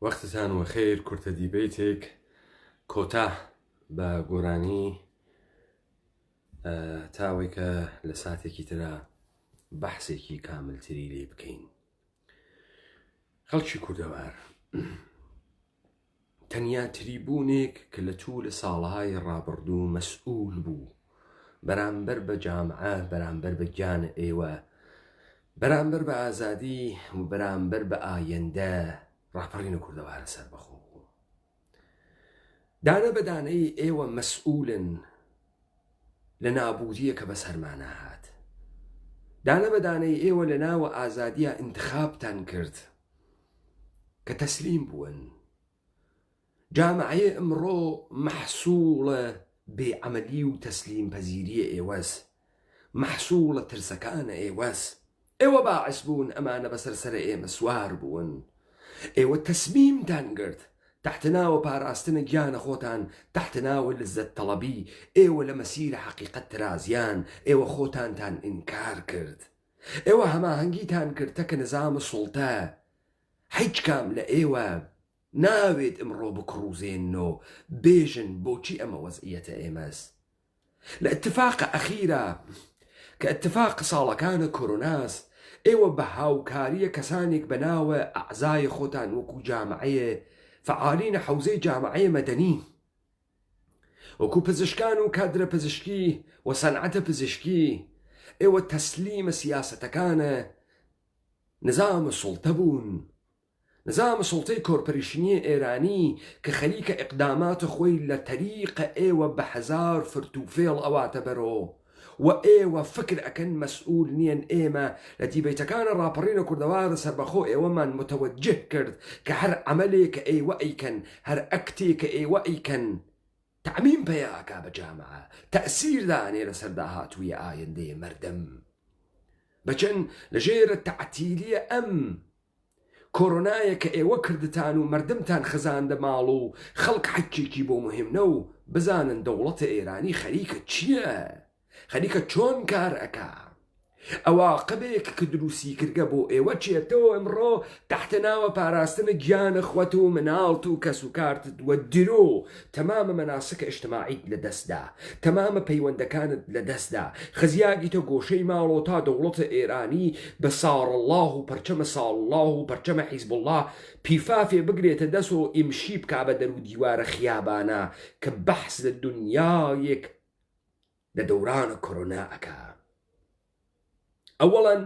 وەختتان وەخێر کورتە دیبەیتێک کۆتا بە گۆرانی تاوەی کە لە ساتێکی ترە بەحسێکی کاملتری لێ بکەین. خەڵکی کوردەوار تەنیا تریبوونێک کە لە توو لە ساڵهای ڕابردوو مەسئول بوو بەرامبەر بە جامعە، بەرامبەر بە گیان ئێوە، بەرامبەر بە ئازادی و بەرامبەر بە ئایەندە ڕاپەڕینە کوردەوارە سەر بەخۆ بوو. دانە بەدانەی ئێوە مەسئولن لە نابودیە کە بەسەرمانە هات. دانە بەدانەی ئێوە لە ناوە ئازادیە انتخابتان کرد کە تەسلیم بوون. جامعەیە ئەمڕۆ مەحسوڵە بێعەمەلی و تەسلیم پەزیریە ئێوەس، مەحسوڵە ترسەکانە ئێوەس. ئێوە باعث بوون ئەمانە بەسەرسەرە ئێمە سوار بوون. ئێوە تەسمیمتان گرت تحتناوە پاراستنە گیانە خۆتان، تحتناوە لەزەت تەڵەبی. ئێوە لە مەسیرە حەقیقەت ترازیان، ئێوە خۆتانتان ئینکار کرد. ئێوە هەماهەنگیتان کردە کە نظامە سوڵتە هیچ کام لە ئێوە ناوێت ئەمڕۆ بکڕوزێنەوە بێژن بۆچی ئەمە وەزعیەتە ئێمەس. لە ئەتفاقە ئەخیرە کە ئەتفاق ساڵەکانە کۆرۆناس، ئێوە بە هاوکاریە کەسانێک بەناوە ئەعزای خۆتان وەکو جامعەیە فعالینە حوزەی جامعەیە مەدەنی، وەکو پزیشکان و کادرە پزیشکی و سەنعەتە پزیشکی، ئێوە تەسلیمە سیاسەتەکانە نظامە سوڵتە بوون. نظامە سوڵتەی کۆرپۆریشنیە ئێرانی کە خەریکە ئیقداماتە خۆی لە تەریقە ئێوە بە هەزار فرتوفێڵ ئەواتە بەرۆ، و ئێوە فکر ئەکەن مەسئول نیەن. ئێمە لە دیبەیتەکانە ڕاپەڕینە کوردەوارە سەربەخۆ ئێوەمان متەوەجه کرد کە هەر عەمەلێک کە ئێوە ئەیکەن، هەر ئەکتێک کە ئێوە ئەیکەن تەعمیم پێیاکا بە جامعە، تەئسیر دانێ لەسەر داهاتوویە ئایندەیە مەردەم. بەچەند لەژێرە تەعتیلیە ئەم کۆرۆنایە کە ئێوە کردتان و مەردمتان خزاندە ماڵ و خەڵک حەجێکی بۆ مهمنە و بزانن دەوڵەتە ئێرانی خەریکە چییە؟ خەریکە چۆن کار ئەکا؟ ئەواقبێک کە دروستی کردگە بۆ ئێوە چێتەوە ئەمڕۆ تحتناوە پاراستنە گیانە خوەت و مناڵت و کەس و کارتت وە درۆ تەمامە مەناسکە ئیجتماعیت لە دەستدا، تەمامە پەیوەندەکانت لە دەستدا، خزیاگیتە گۆشەی ماڵۆ تا دەوڵەتە ئێرانی بە ساڕ الله و پەرچەمە ساڵ الله و پەرچەمە حیزب الله پیفافێ بگرێتە دەست و ئیمشی بکا بە دەرو دیوارە خیابانە کە بەحس لە دنیایەک لە دەورانە کۆرۆنا ئەکا. ئەوەڵەن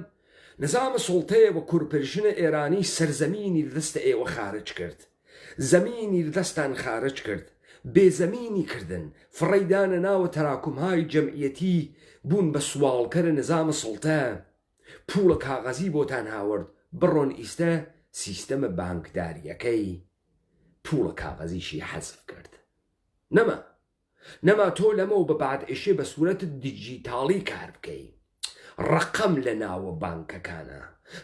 نظامە سوڵتەیە و کۆرپۆریشنە ئێرانی سەرزەمینی لەدەستە ئێوە خارج کرد، زەمینی لەدەستان خارج کرد، بێزەمینی کردن، فڕەیدانە ناوە تەراکمهای جەمعیەتی بوون بە سوالکەرە نظامە سوڵتە. پوڵە کاغەزی بۆتان هاورد، بڕۆن ئیستە سیستەمە بانکداریەکەی پوڵە کاغەزیشی حەزف کرد. نەما تۆ لەمە و بە بعدئێشێ بە سوورەتت دیجیتاڵی کار بکەی. ڕقم لە ناوە بانکەکانە،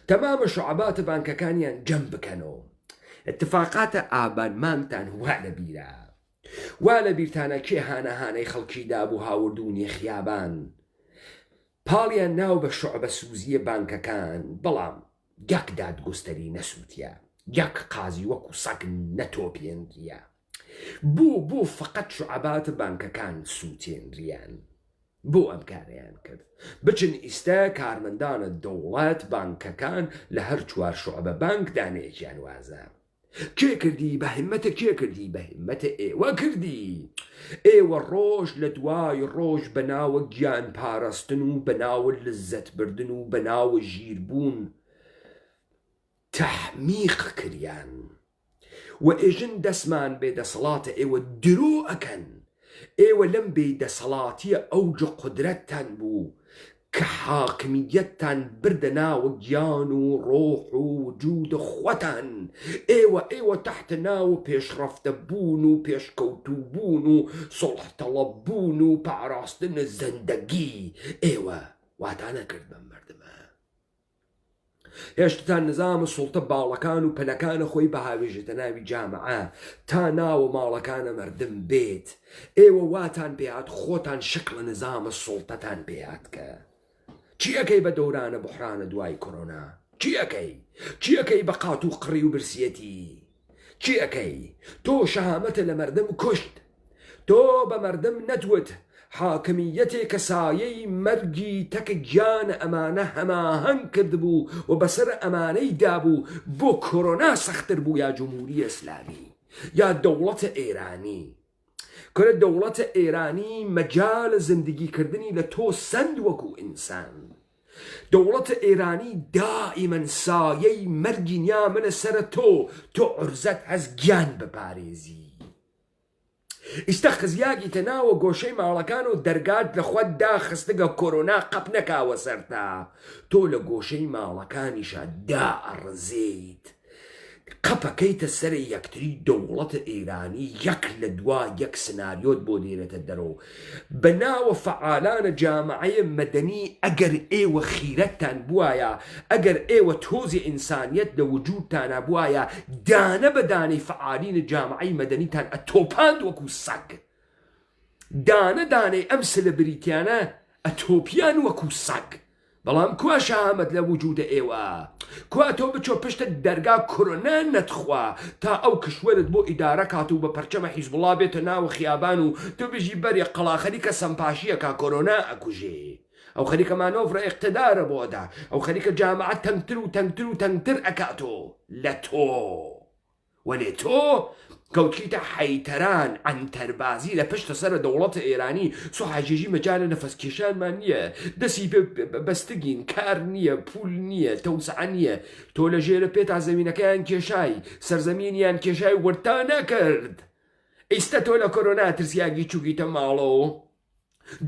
تەمامە شعباتە بانکەکانیان جەم بکەنەوە. اتفاقاتە ئابانمانتان وا لە بیرە، وا لە بیرتانە کێ هانەهانەی خەڵکی دابوو هاوردونی خیابان پاڵیان ناو بە شعبە سوزیە بانکەکان، بەڵام یەک دادگۆستەری نەسووتیە، یەک قازی وەکو سەگ نەتۆپێنریە. بۆ فقط شعباتە بانکەکان سووتێنریان، بۆ ئەم کارەیان کرد. بچن ئیستە کارمەندانە دەوڵەت بانکەکان لە هەر چوار شعبە بانک دانەیەکیان وازە. کێ کردی؟ بە هیمەتە کێ کردی؟ بە هیمەتە ئێوە کردی. ئێوە ڕۆژ لە دوای ڕۆژ بەناوە گیان پاراستن و بەناوە لەزەت بردن و بەناوە ژیربوون تەحمیق کریان و ئێژن دەسمان بێدەسەڵاتە ئێوە درۆ ئەکەن. ئێوە لەم بێدەسەڵاتیە ئەوجە قودرەتتان بوو کە حاکمیەتتان بردە ناوە گیان و ڕۆح و وجودە خۆتان. ئێوە تەحتە ناوە پێشڕەفتە بوون و پێشکەوتوو بوون و سڵح تەڵەب بوون و پاراستنە زەندەگی. ئێوە واتانە کرد بەم مەردمە. هێشتتان نظامە سوڵتە باڵەکان و پەلەکانە خۆی بەهاوێژێتە ناوی جامعە تا ناوە ماڵەکانە مەردم بێت. ئێوە واتان پێهات خۆتان شکڵە نظامە سوڵتەتان پێهاتکە. چی ئەەکەی بە دەورانە بحرانە دوای کۆرۆنا؟ چی ئەەکەی بە قات و قڕی و برسیەتی؟ چی ئەەکەی تۆ شەهامەتە لە مەردەم کوشت تۆ بە مەردەم نەتوت حاکمیەتێک کە سایەی مەرگی تەکە گیانە ئەمانە هەماهەنگ کردبوو و بەسەر ئەمانەی دابوو بۆ کۆرۆنا سەختتر بوو یا جمهوری ئیسلامی یا دەوڵەتە ئێرانی کورە دەوڵەتە ئێرانی مەجال زندگیکردنی لە تۆ سند وەکو ئینسان دەوڵەتە ئێرانی دائیمەن سایەی مەرگی نیامەنە سرە تۆ عورزەت هەز گیان بپارێزی ئیستا خزیاگیتە ناوە گۆشەی ماڵەکان و دەرگات لە خۆت داخستگە کۆرۆنا قەپ نەکاوە سەرتا تۆ لە گۆشەی ماڵەکانیشە دائڕزیت قەپەکەیتە سەر یەکتری دەوڵەتە ئێرانی یەک لە دوا یەک سناریۆت بۆ دێرێتە دەرەوە بە ناوە فەعالانە جامعەیە مەدەنی ئەگەر ئێوە خیرەتتان بوایە ئەگەر ئێوە تۆزی ئینسانیەت لە وجودتانە بوایە دانە بە دانەی فەعالینە جامعەی مەدەنیتان ئەتۆپاند وەکو سەگ دانە دانەی ئەم سلەبریتیانە ئەتۆپیان وەکو سەگ بەڵام کوا شەهامەت لە وجودە ئێوە کوا تۆ بچۆ پشتە دەرگا کۆرۆنا نەتخوا تا ئەو کشوەرت بۆ ئیدارە کات و بە پەرچەمە حیزبوڵا بێتە ناوە خیابان و تۆ بژی بەرێ قەڵاخەریکە سەمپاشیە کا کۆرۆنا ئەکوژێ ئەو خەریکە مانۆڤرە ئیقتیدارە بۆدا ئەو خەریکە جامعە تەنگتر و تەنگتر و تەنگتر ئەکاتۆ لە تۆ وەلێ تۆ کەوتیتە حەیتەران ئەنتەربازی لە پشتە سەرە دەوڵەتە ئێرانی سۆ حاجێژی مەجالە نەفەسکێشانمان نییە دەسی بەستگین کار نییە پول نییە تەوسعە نییە تۆ لە ژێرە پێتا زەمینەکەیان کێشای سەرزەمینیان کێشای ورتا نەکرد ئیستا تۆ لە کۆرۆنا ترسیاگی چووگیتە ماڵەوە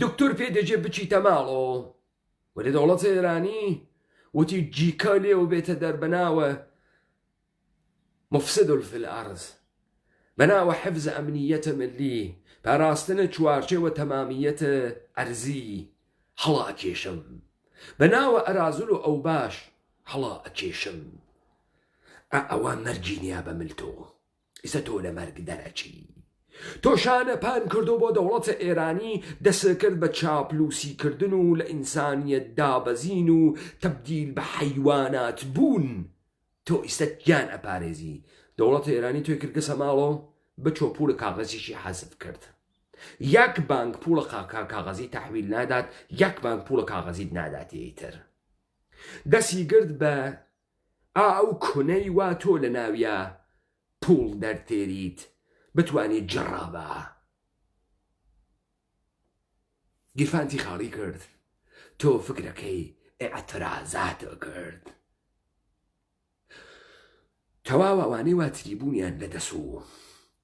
دکتۆر پێ دەجێ بچیتە ماڵەوە وەلێ دەوڵەتە ئێرانی وتی جیکە لێو بێتە دەربەناوە مفسد في الأرض بناوە حفظ ئەمنیەتە ملی پاراستنە چوارچێوە تەمامیەتە ئەرزی هەڵا ئەکێشم بەناوە ئەرازل و ئەو باش هەڵا ئەکێشم ئەوە مەرجی نیا بە ملتۆ ئیسە تۆ لە مەرگ دەرەچی تۆ شانە پان کردو بۆ دەوڵەتە ئێرانی دەسەکرد بە چاپلوسیکردن و لە ئینسانیەت دابەزین و تەبدیل بە حەیوانات بوون تۆ ئیسە گیان ئەپارێزی دەوڵەتە ئێرانی توی کردگە سەماڵۆ بچۆ پوڵە کاغەزیشی حەزف کرد یەک بانک پوڵە کاغەزی تەحویل نادات یەک بانک پوڵە کاغەزیت ناداتیتر دەسی گرت بە ئاو کونەی وا تۆ لە ناویە پوڵ دەرتێریت بتوانیت جڕابە گیرفانتی خاڵی کرد تۆ فکرەکەی ئێعترازاتە کرد تەواو ئەوانەی واتریبوونیان لەدەسوو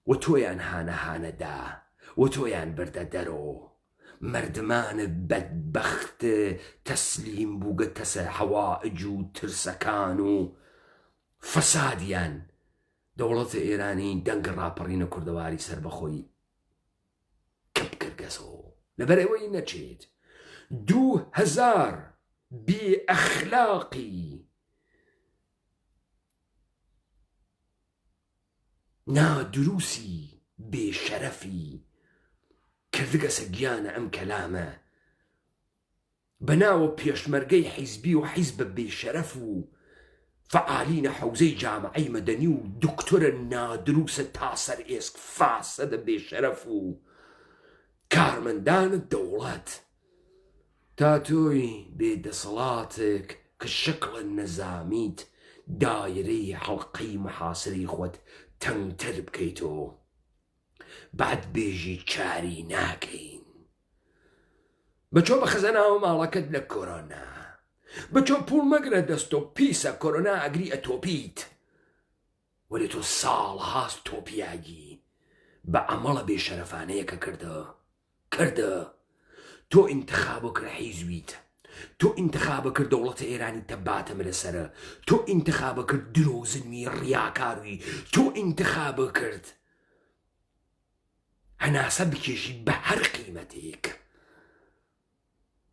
و تۆیان هانەهانەدا و تۆیان بردە دەرۆ مردمانە بەدبەخت تەسلیم بووگە تەسە حەوائج و ترسەکان و فەسادیان دەوڵەتە ئێرانی دەنگ ڕاپەڕینە کوردەواری سەر بەخۆی کەم کردگەسەوە لەبەرەوەی نەچێت 2000 بێئەخلاقی نادروسی بێشەرەفی کردگەسە گیانە ئەم کەلامە بەناوە پێشمەرگەی حیزبی و حیزبە بێشەرەف و فعالینە حەوزەی جامعەی مەدەنی و دکتۆرە نادروسە تاسەر ئێسک فاسەدە بێشەرەف و کارمەندانە دەوڵەت تا تۆی بێدەسەڵاتێک کە شکڵە نەزامیت دایرەی حەڵقەی محاسری خۆت تەنگتر بکەیتەوە بعد بێژی چاری ناکەین بچۆ بە خەزەناوە ماڵەکەت لە کۆرۆنا بچۆ پوڵ مەگرە دەستۆ پیسە کۆرۆنا ئەگری ئەتۆپیت وەلی تۆ ساڵ هاست تۆپیاگی بە ئەمەڵە بێشەرەفانەیە کە کردە تۆ ئینتخابە کرد حیزبیت تۆ ئینتخابە کرد دەوڵەتە ئێرانی تەباتەمە لەسەرە تۆ ئینتخابە کرد درۆزنمی ڕیاکاروی تۆ ئینتخابە کرد هەناسە بکێشی بە هەر قیمەتێک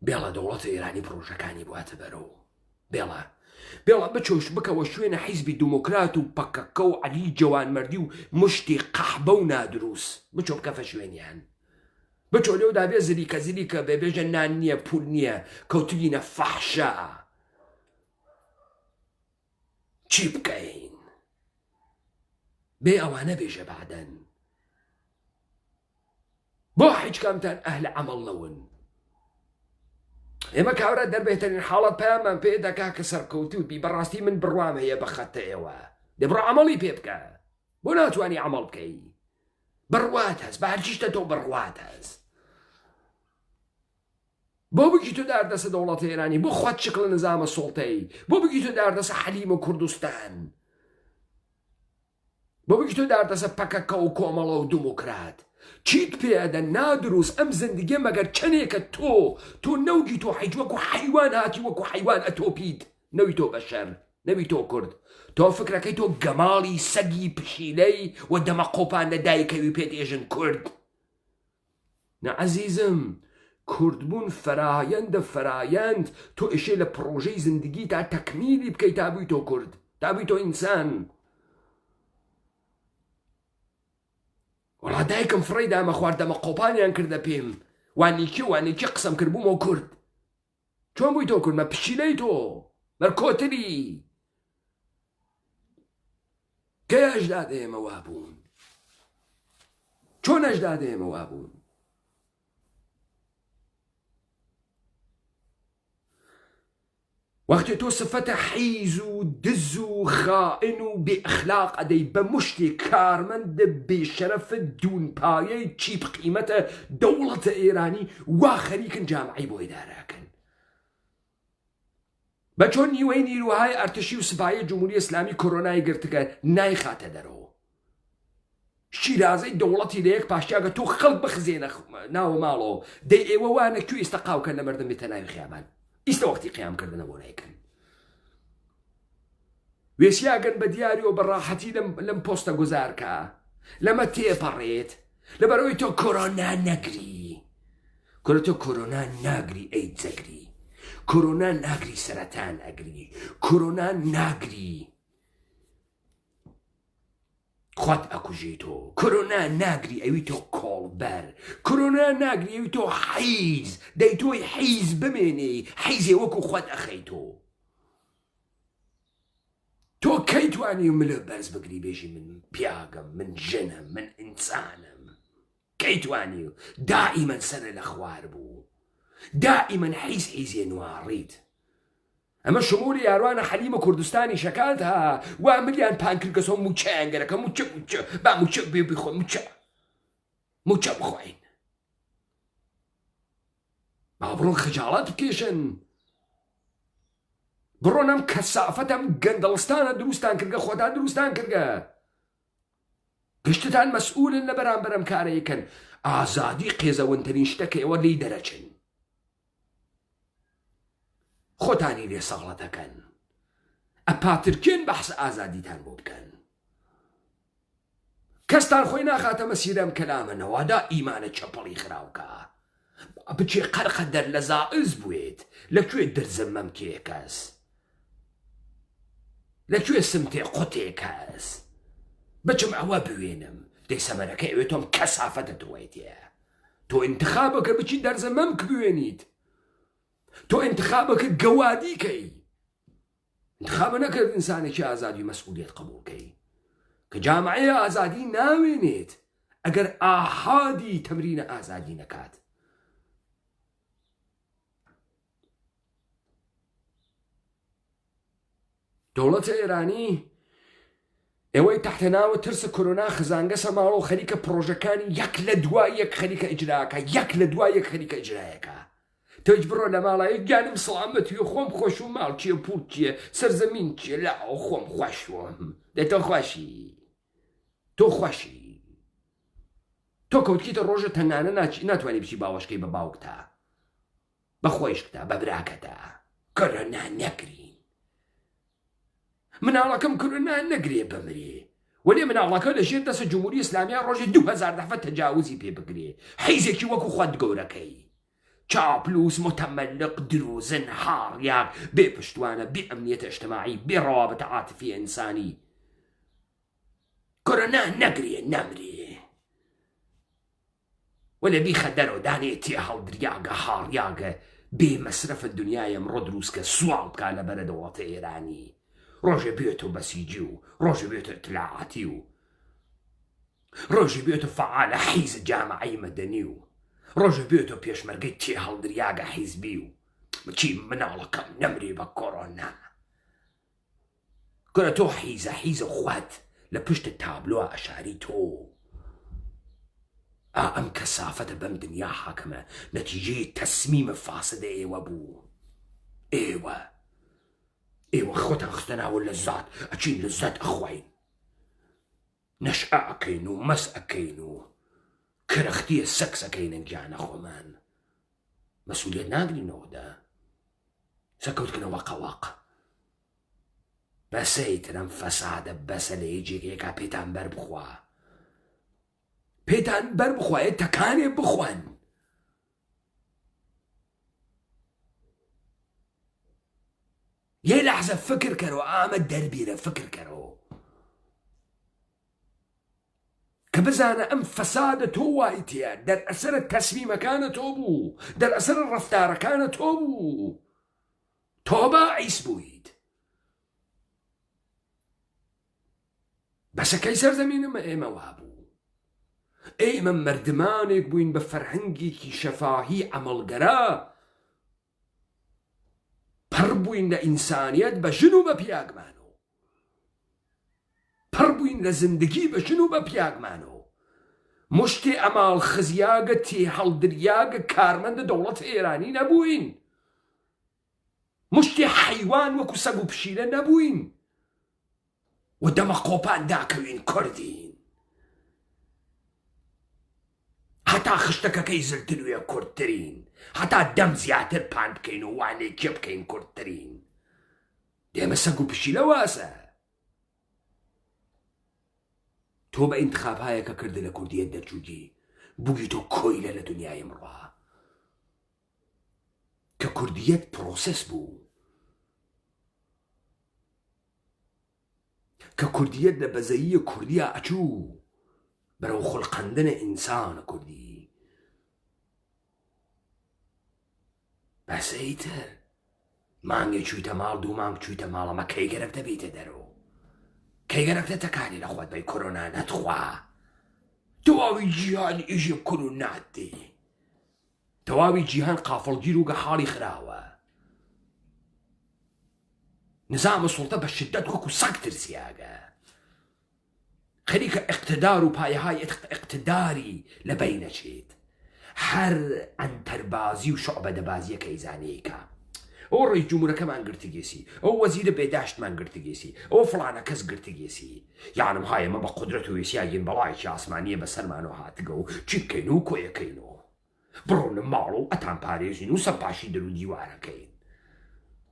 بێڵە دەوڵەتە ئێرانی پرۆژەکانی بواتە بەرەوە بێڵە بچۆش بکەوە شوێنە حیزبی دموکرات و پەکەکە و عەلی جەوانمەردی و مشتی قەحبە و نادروست بچۆ بکەفە شوێنیان بچۆ لێو دابێ زریکە بێبێژە نان نییە پول نییە کەوتگینە فەحشا چی بکەین بێ ئەوانە بێژە بعدەن بۆ هیچ کامتان ئەهل عەمەڵ نەون ئێمە کاورە دەربێترین حاڵەت پەیامان پێ دەکا کە سەرکەوتوبی بەڕاستی من بڕوام هەیە بە خەتە ئێوە دەبڕە عەمەڵی پێ بکە بۆ ناتوانی عەمەڵ بکەی بڕوات هەست بە هەرچیشتە تۆ بڕوات هەست بۆ بگی تۆ داردەسە دەوڵەتە ئێرانی بۆ خوات شکڵ نظامە سوڵتەی بۆ بگی تۆ داردەسە حەلیم و کوردستان بۆ بگی تۆ داردەسە پەکەکە و کۆمەڵە و دموکرات چیت پێدە نادروست ئەم زندگی مەگەر چەندێکە تۆ نەوگی تۆ حیج وەکو حیوان هاتی وەکو حیوان ئەتۆپیت نەوی تۆ بەشەر نەوی تۆ کورد تۆ فکرەکەی تۆ گەماڵی سەگی پشیلەی و دەمە قۆپان لە دایکەوی پێت ئێژن کورد نە عەزیزم کوردبوون فەرایەندە فەرایەند تۆ ئێشێ لە پرۆژەی زندگی تا تەکمیلی بکەی تا بووی تۆ کورد تا بووی تۆ ئینسان وڵا دایکم فڕی دامە خوارد دەمە قۆپانیان کردە پێم وانێکی قسەم کردبوومەوە کورد چۆن بووی تۆ کورد مە پشیلەی تۆ مەرکۆتری کە ئەژداد ئێمە وا بوون چۆن ئەژداد ئێمە وا بوون وەختی تۆ سفەتە حیز و دز و خائن و بێ ئەخلاق ئەدەی بە مشتی کارمەند بێشەرەفت دوونپایەی چیپ قیمەتە دەوڵەتە ئێرانی وا خەریکن جامعی بۆ ئیداراکەن بە چۆن نیوەی نیروهای ئەرتشی و سپایی جمهوری ئیسلامی کۆرۆنای گرتکە نایخاتە دەرەوە شیرازەی دەوڵەتی لە یەک پاشیاگە تۆ خەڵک بخزێنە ناوە ماڵەوە دەی ئێوە وانە کوێ ئێستا قاوکە لە مەردم بێتە ناوی خیابان ئیستا وەختی قیامکردنە بۆ نایکەن وێسیاگەن بە دیاری و بەڕاحەتی لەم پۆستە گوزارکە لەمە تێپەڕێت لەبەرەوەی تۆ کۆرۆنا نەگری تۆ کۆرۆنا ناگری ئەی جەگری کۆرۆنا ناگری سەرەتان ئەگری کۆرۆنا ناگری خۆت ئەکوژی تۆ کۆرۆنا ناگری ئەوی تۆ کۆڵبەر کۆرۆنا ناگری ئەوی تۆ حیز دەی تۆی حیز بمێنی حیزێ وەکو خۆت ئەخەی تۆ کەی توانی ملە بەرز بگری بێژی من پیاگەم من ژنم من ئینسانم کەی توانی دائیمەن سەرە لە خوار بوو دائیمەن حیزێ نواڕیت ئەمە شمولی یاروانە حەلیمە کوردستانی شەکات ها وا ملیان پانکردکەسۆ موچەیانگەرەکە موچە با موچە بێ بخۆ موچە بخۆین با بڕۆن خجاڵات بکێشن بڕۆن ئەم کەسافەتەم گەندەڵستانە دروستان کردگە خۆتان دروستان کردگە گشتتان مەسئولن لە بەرامبەرم کارەیەکەن ئازادی قێزەوەنترین شتەکە ئێوە لی دەرەچن خۆتانی لێ سەغڵەتەکەن ئەپاترکێن بەحس ئازادیتان بۆ بکەن کەستان خۆی ناخاتە مەسیرەم کەلامەنەوادا ئیمانە چەپەڵی خراوکە بچێ قەرقە دەر لە زائز بوێت لەکوێ درزمەم کێ کەس لەکوێ سمتێ قوتێ کەس بچم ئەوە بوێنم دەی سەمەرەکە ئەوێ تۆم کەسافەتە تۆیتێ تۆ ئینتخابەکە بچی دەرزەمەم بوێنیت تۆ ئینتخابەکە گەوادیکەی انتخابە نەکرد ئینسانێکی ئازادی و مەسئولیت قبولکەی کە جامعەیە ئازادی ناوێنێت ئەگەر ئاحادی تەمرینە ئازادی نەکات دەوڵەتە ئێرانی ئێوەی تەحتەناوە ترسە کۆرۆنا خزانگە سەماڵە و خەریکە پرۆژەکانی یەک لە دوای یەک خەریکە ئیجراکە یەک لە دوای یەک خەریکە ئیجرایەکە تۆیج بڕۆ لە ماڵایە گیانم سڵامەتی و خۆم خۆش و ماڵ چییە پوڵ چییە سەرزەمین چییە لا ئەو خۆم خۆشوم دەی تۆ خۆشی تۆ خۆشی تۆ کەوتکیتە ڕۆژە تەنانە ناتوانانی بچی باوەشکەی بە باوکتە بە خۆشکتە بە براکەتە کۆرۆنا نەگرین مناڵەکەم کۆرۆنا نەگرێ بمرێ وەلێ مناڵەکە لەژێر دەسە جمهوری ئیسلامیە ڕۆژی 2000 دەفە تەجاوزی پێ بگرێ حیزێکی وەکو خۆت گەورەکەی چاپلوس متملق دروزن هاڕیاک بێ پشتوانە بێ ئەمنیەتە ئیجتیماعی بێ ڕەوابەتە عاتفی ئینسانی کۆرۆنا نەگرێ نەمرێ وەلێ بیخە دەرەوە دانێتی هەڵدریاگە هاڕیاگە بێ مەسرەفە دنیای ئەمڕۆ دروستکە سوڵ بکا لەبەرە دەوڵەتە ئێرانی ڕۆژێ بێتەوە بەسیجی و ڕۆژێ بێتە ئیتلاعاتی و ڕۆژی بێتە فعالە حیزە جامعەی مەدەنی و ڕۆژە بێتە پێشمەرگەی تێ هەڵدریاگە حیزبی و چی مناڵەکەم نەمری بە کۆڕۆنا گەرە تۆ حیزە خوات لە پشتە تابلۆ ئەشاری تۆ ئەم کەسافەتە بەم دنیا حاکەمە نەتیجەی تەسمیمە فاسدە ئێوە بوو ئێوە خۆتان خستەناوە لەزات ئەچین لەزات ئەخواین نەشئە ئەکەین و مەس ئەکەین و کرەختیە سەکس ئەکەینە گیانە خۆمان مەسئولیەت ناگرینەوەدا سەکەوتکردنەوە قەواق بەسەی ترم فەسادە بەسە لە هیچێکێکا پێتان بەربخوا پێتان بەربخوایە تەکانێ بخوان یه لحظة فکر کرو ئامە دەربیرە فکر کرو کە بزانە ئەم فەسادە تۆ وای تێە دەرئەسەرە تەسمیمەکانە تۆ بوو دەرئەسەرە ڕەفتارەکانە تۆ بوو تۆ باعیس بوویت بەسەکەی سەرزەمینمە ئێمە وابوو ئێمە مردمانێک بووین بە فەرهەنگێکی شەفاهی عەمەڵگەرا پڕ بووین لە ئینسانیەت بە ژن و بە پیاگمانەوە پڕ بووین لە زندگی بە ژن و بە پیاگمانەوە مشتێ ئەماڵ خزیاگە تێ هەڵدریاگە کارمەندە دەوڵەت ئێرانی نەبووین مشتێ حەیوان وەکو سەگ و پشیلە نەبووین و دەمە قۆپان داکەوین کوردین هەتا خشتەکەکەی زلترویە کوردترین هەتا دەم زیاتر پان بکەین و وانێ کێ بکەین کوردترین دێمە سەگ و پشیلە واسە تۆ بە ئینتخابهایەکە کردە لە کوردیەت دەرچووی بووی تۆ کۆیلە لە دنیای ئەمڕۆ کە کوردیەت پرۆسەس بوو کە کوردیەت لە بەزەیی کوردیە ئەچوو بەرەو خوڵقاندنە ئینسانە کوردی بەسەیتر مانگێ چوویتە ماڵ دوو مانگ چوویتە ماڵەمە کەی گەرەک دەبیتە دەرەوە کەی گەرەک دەتەکانی لە خۆت بەی کۆرۆنا نەتخوا تەواوی جیهان ئیژێ کۆرۆنات دێ تەواوی جیهان قافڵگیر و گەحاڵی خراوە نظامە سوڵتە بە شدەت وەکو سەگ ترسیاگە خەریکە اقتدار و پایەهای اقتداری لە بەی نەچێت هەر ئەنتەربازی و شعبەدەبازیەکە ئیزانەیەکە ئەو ڕێی جمهورەکەمان گرتگێسی ئەو وەزیرە بێداشتمان گرتگێسی ئەو فڵانە کەس گرتگێسی یانم هایەمە بە قودرەت و وێسیاگین بەڵایکی ئاسمانیە بەسەرمانەوە هاتگە و چی بکەین و کۆیەکەینەوە بڕۆنە ماڵ و ئەتان پارێزین و سەرپاشی دەر و دیوارەکەین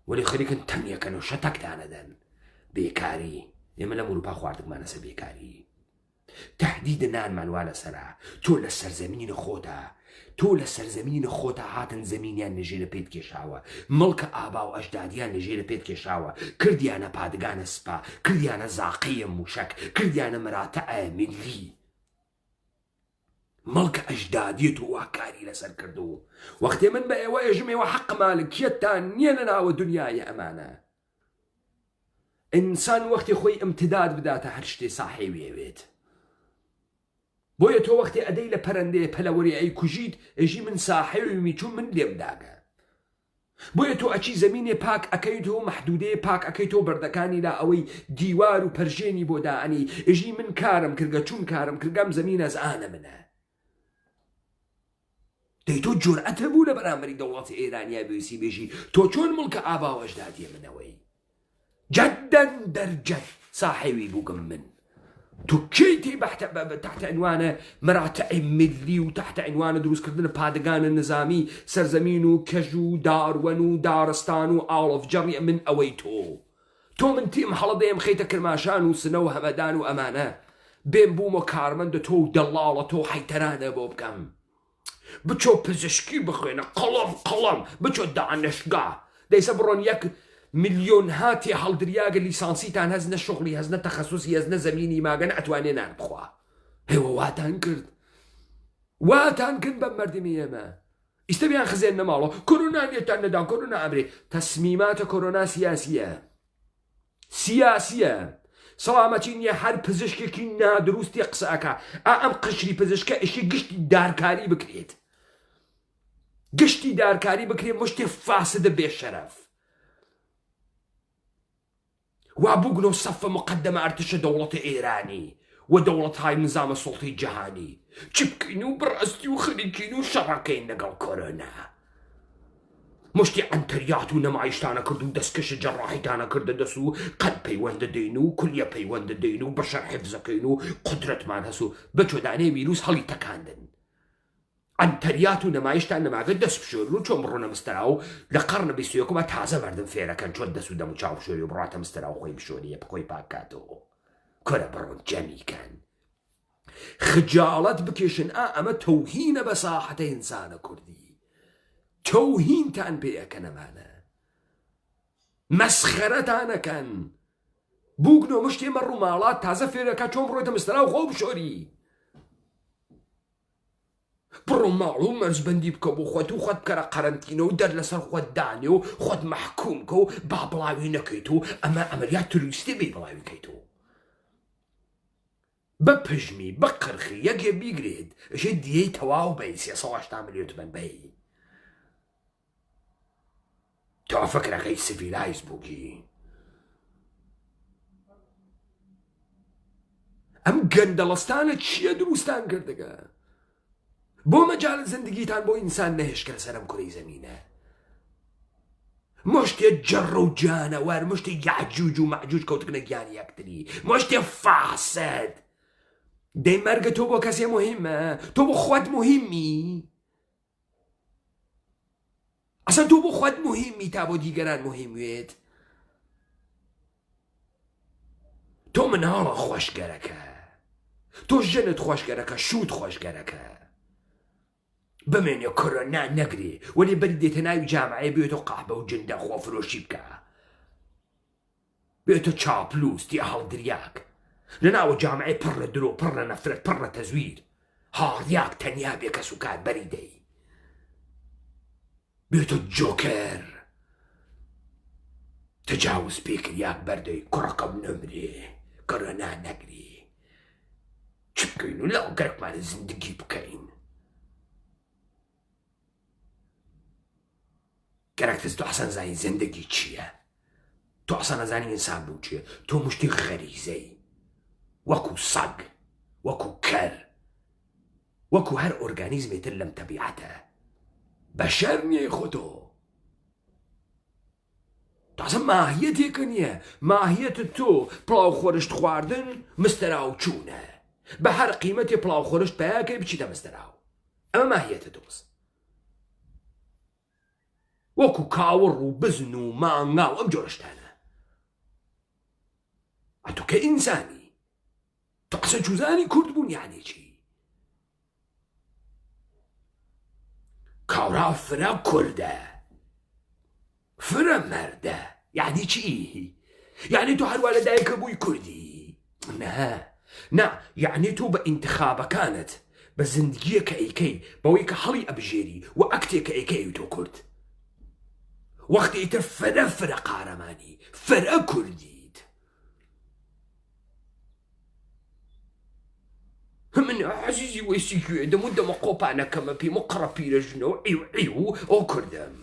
وەلی خەریکن تەمیەکەن و شەتەکدانەدەن بێکاری ئێمە لە مروپا خواردنمانە سەر بێکاری تهدید نانمانوا لەسەرا تۆ لە سەرزەمینە خۆتا تۆ لە سەرزەمینە خۆتا هاتن زەمینیان لەژێرە پێت کێشاوە مڵکە ئابا و ئەژدادیان لەژێرە پێت کێشاوە کردیانە پادگانە سپا کردیانە زاقیە موشک کردیانە مەراتەعە میلی مڵکە ئەژدادیت و واکاری لەسەر کردو وەختێ من بە ئێوە ئێژمێوە حەق مالکیەتتان نییە لە ناوە دنیای ئەمانە ئینسان وەختی خۆی ئیمتداد بداتە هەر شتێ ساحێوێوێت بۆیە تۆ وەختی ئەدەی لە پەرەندەیە پەلەوەری ئەی کوژیت ئێژی من ساحێوی چوون من لێمداگە بۆیە تۆ ئەچی زەمینێ پاک ئەەکەیتەوە مەحدودەیە پاک ئەەکەیتەوە بەردەکانی لا ئەوەی دیوار و پەرژێنی بۆ داعنی ئێژی من کارم کردگە چون کارم کردگەم زەمین ئەزانە منە دەی تۆ جورئەتە بوو لە بەرامبەری دەوڵەتی ئێرانیا بێسی بێژی تۆ چۆن مڵکە ئابا و ئەژدادیە منەوەی جەدەن دەرجەد ساحێوی بووگم من تو كيتي تحت عنوان مراتع ملي وتحت عنوان دروس كردن بادگان النظامي سرزمينو كجو دارونو دارستانو آلف جري من اويتو تو من تيم حلديم خيتا كرماشان وسنو همدان وامانه بين بومو كارمند تو دلالة تو حيترانه بوبكم بچو پزشکی بخوینه قلم بچو دانشگاه دیسا برون یک مليون هاتي هەڵدریاگە لیسانسیتان هەزنە شغلی هەزنە تەخەسوسی هەزنە زەمینی ماگەن ئەتوانێ نان بخوا هێوە واتان کرد بە مەردمی ئێمە ئیستەبیان خزێن نەماڵەوە کۆرۆنا نێتان نەدا کۆرۆنا ئەمرێ تەسمیماتە کۆرۆنا سیاسیە سەڵامەتی نییە هەر پزیشکێکی نادروستی قسەکە ئەم قشری پزیشکە ئیشی گشتی دارکاری بکرێت گشتی دارکاری بکرێت مشتێ فاسدە بێشەرەف وا بووگنۆ سەفە مقدمە ئەرتشە دەوڵەتە ئێرانی و دەوڵەتهای نظامە سوڵتەی جەهانی چی بکەین و بڕاستی و خەریکین و شەڕەکەین لەگەڵ کۆرۆنا مشتی ئەنتەریات و نەمایشتانە کرد و دەستکەشە جەڕاحیتانە کردە دەست و قەت پەیوەندە دەین و کولیە پەیوەندە دەین و بەشەر حیفزەکەین و قودرەتمان هەست و بەچۆدانەی ویروس هەڵی تەکاندن ئەنتەریات و نەمایشتان نەماگە دەست بشۆر و چۆن بڕۆنە مستەرا و لە قەرنە 21ەکەمە تازە مەردم فێرەکەن چۆن دەست و دەم و چاو بشۆری و بڕاتە مستەرا و خۆی بشۆریە بخۆی پاکاتەوە کۆرە بڕۆن جەمیکەن خجالت بکێشن ئەمە تەوهینە بە ساحەتە ئینسانە کوردی تەوهینتان پێەکە نەمانە مەسخەرەتانەکەن بووگنۆ مشتێمە ڕووماڵات تازە فێرەکە چۆن بڕۆیتە مستەرا و خۆ بشۆری بڕۆ ماڵ و مەرزبەندی بکە بۆ خۆت و خۆت بکەرە قەرەنتینە و دەر لەسەر خۆت دانێ و خۆت مەحکوم کە و با بڵاوی نەکەیت و ئەمە ئەمەلیات تروریستی بێ بڵاوی کەیت و بە پژمی بە قرخی یەکێ بیگرێت ئەشێ دیەی تەواو بەی 380 ملیۆن تومەن بەی تۆ فکرەکەی سیڤیلایز بووکی ئەم گەندەڵستانە چییە دروستان کردەگە بۆ مەجال زندگیتان بۆ ئینسان نەهێشکە لەسەرم کوڕی زەمینە مشتێ جەڕ و جانەوەر مشتی یاجوج و مەعجوج کەوتکنە گیانی یەکتری مشتێ فاسد دەی مەرگە تۆ بۆ کەسێ مهمە تۆ بۆ خۆت مهمی ئەسەن تۆ بۆ خۆت مهمی تا بۆ دیگەران مهموێت تۆ مناڵە خۆشگەرەکە تۆ ژنت خۆشگەرەکە شوت خۆشگەرەکە بمێنێ کۆرۆنا نەگرێ وەلی بەری دێتە ناوی جامعەیە بێتۆ قاحبە و جندە خۆفرۆشی بکە بێتۆ چاپلوستی هەڵدریاک لە ناوە جامعەیە پڕ لە درۆ پڕ لە نەفرەت پڕ لە تەزویر هاڕیاک تەنیا بێ کەس و کات بەری دەی بێتۆ جۆکەر تەجاوز پێکریاک بەردەی کوڕەکەم نەمرێ کۆرۆنا نەگری چ بکەین و لەو گەرەکمانە زندگی بکەین گەرەکتەس تۆ ئەسان زانی زندگی چییە تۆ ئەسان نەزانی ئینسان بوو چییە تۆ مشتی غەریزەی وەکو سەگ وەکو کەر وەکو هەر ئۆرگانیزمێتر لەم تەبیعەتە بەشەر نییە خۆتۆ تازە ماهیەتێکە نییە ماهیەتت تۆ پڵاو خۆرشت خواردن مستەرا و چوونە بە هەر قیمەتێ پڵاو خۆرشت پەیاکەی بچیتە مستەرا و ئەمە ماهیەتە تۆست وەکو کاوڕ و بزن و مانگا و ئەم جۆرەشتانە ئەتۆ کە ئینسانی تۆ قسە جوزانی کورد بوون یعنی چی کاورا فرە کوردە فرە مەردە یعنی چی یعنی تۆ هەروە لەدایکە بووی کوردی نه یعنی تۆ بە ئینتخابەکانت بە زندگیە کە ئەیکەی بەوەی کە هەڵی ئەبژێری و ئەکتێک کە ئەیکەی تۆ کورد وەختی ئیتر فرە قارەمانی فرە کوردیت من عزیزی وەیسی کوێ دەمە قۆپانەکەمە پێم و قڕە پیرەژنەوە ئیو ئەو کوردم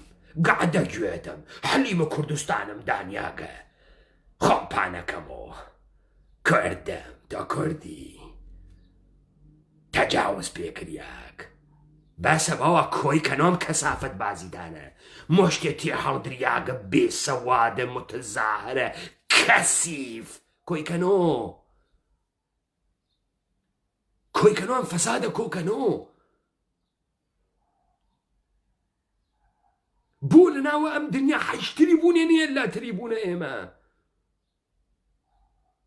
گەعدە گوێتم حەلیمە کوردستانم دانیاگە خۆپانەکەمەوە کوردم تۆ کوردی تەجاوز پێکریاک باسە بەوە کۆی کەنۆم کەسافەت بازیدانە مشتێتی هەڵدریاگە بێسەوادە متزاهرە کەسیف کۆی کەنۆ ئەم فەسادە کۆکەنۆ بۆ لە ناوە ئەم دنیا حەشتری بوونێ نییە لاتری بوونە ئێمە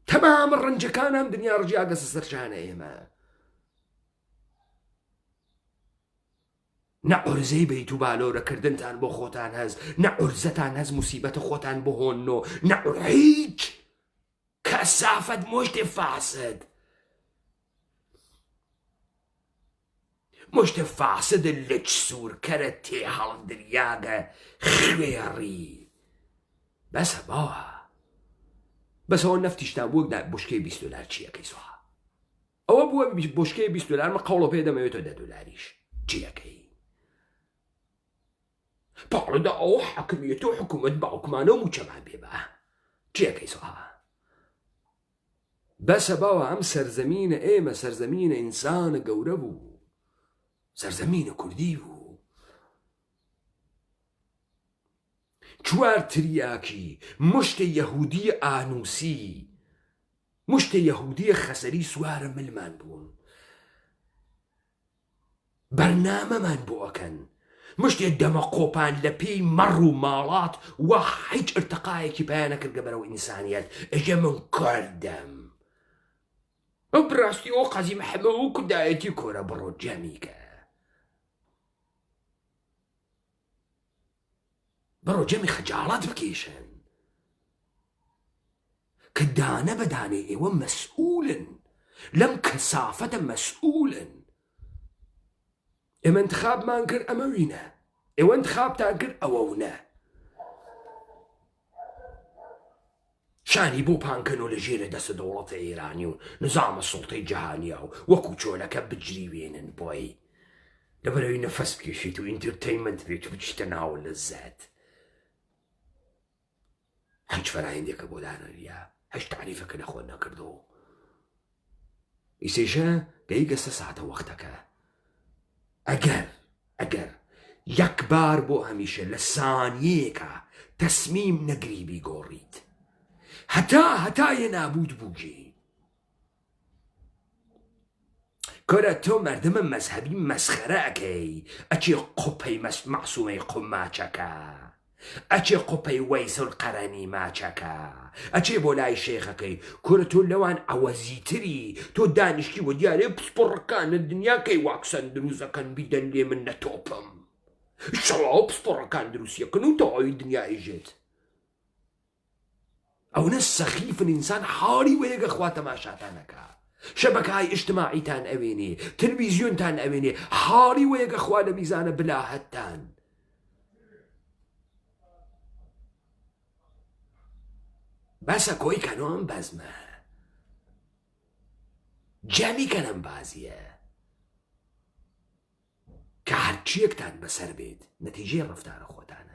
تەمام ڕەنجەکان ئەم دنیا ڕجیاگە سەرچانە ئێمە نە عورزەی بەیت و بالۆرەکردنتان بۆ خۆتان هەز نە عورزەتان هەز موسیبەتە خۆتان بهۆننۆ نە هیچ کەسافەت مشتێ فاسد مشتێ فاسدە لەچ سوورکەرە تێ هەڵدریاگە خوێڕی بەسە باوە بەسەوە نەفتیشتان بووە بشکەی $20 چیەکەی سوها ئەوە بووە بشکەی $20 مە قەوڵە پێ دەمەوێتەوە $10 چیەکەی پاڵدا ئەو حەکمیەت و حکوومەت باوکمانە و موچەمان پێ بە چیەکەی سوها بەسە باوە ئەم سەرزەمینە ئێمە سەرزەمینە ئینسانە گەورە بوو سەرزەمینە کوردی بوو چوار تریاکی مشتە یەهودی ئانووسی مشتە یەهودیە خەسەری سوارە ملمان بوون بەرنامەمان بۆ ئەکەن مشتێ دەمە قۆپان لە پێی مەڕ و ماڵات وە هیچ ئرتقایەکی پایانەکرد بەرەو ئینسانیەت ئەژە من کردم ئەو بڕاستی ئەو قەزی محەمە و کوردایەتی کۆرە بڕۆ جەمیکە بەڕۆ جەمی خەجاڵەت بکێشن کە دانە بەدانێ ئێوە مەسئولن لەم کەسافەتە مەسئولن ئێمە انتخابمان کرد ئەمە وینە ئێوە انتخابتان کرد ئەوەونە شانی بۆ پانکەنەوە لە ژێرە دەستە دەوڵەتە ئێرانی و نظامە سوڵتەی جەهانیە و وەکو چۆلەکە بجریوێنن بۆی لەبەرەوەی نەفەس بکێشیت و ئینترتەینمەنت بێت و بچیتە ناوە لەزەت هیچ فەرایندێکە بۆ دانەریە هەش تعریفەکە لە خۆت نەکردو ئیسێژە گەی گەستە ساتە وەختەکە ئەگەر یەک بار بۆ هەمیشە لە سانیەیەکە تەسمیم نەگری بیگۆڕیت هەتایە نابوود بووگی کۆرە تۆ مەردمە مەزهەبی مەسخەرە ئەکەی ئەچێ قوپەی مەعسومەی قوماچەکە ئەچێ قوپەی وەیسڵ قەرەنی ماچەکە ئەچێ بۆ لای شێخەکەی کورە تۆ لەوان ئەوەزیتری تۆ دانیشتی وە دیارێ پسپۆڕەکانە دنیاکەی واکسەن دروستەکەن بیدەن لێ من نەتۆپم شەڵاو پسپۆڕەکان دروستیەکەن و تەواوی دنیای ژێت ئەوە سەخیفن ئینسان حاڵی وەیەگە خوا تەماشاتانەکە شەبەکەهای ئیجتماعیتان ئەوێنێ تەلەڤیزیۆنتان ئەوێنێ حاڵی وەیەگە خوا لە میزانە بلاهەتتان بەسە کۆی کەنۆم بەزمە جەمی کەنەم بازیە کە هەرچیەکتان بەسەر بێت نەتیجەی ڕەفتارە خۆتانە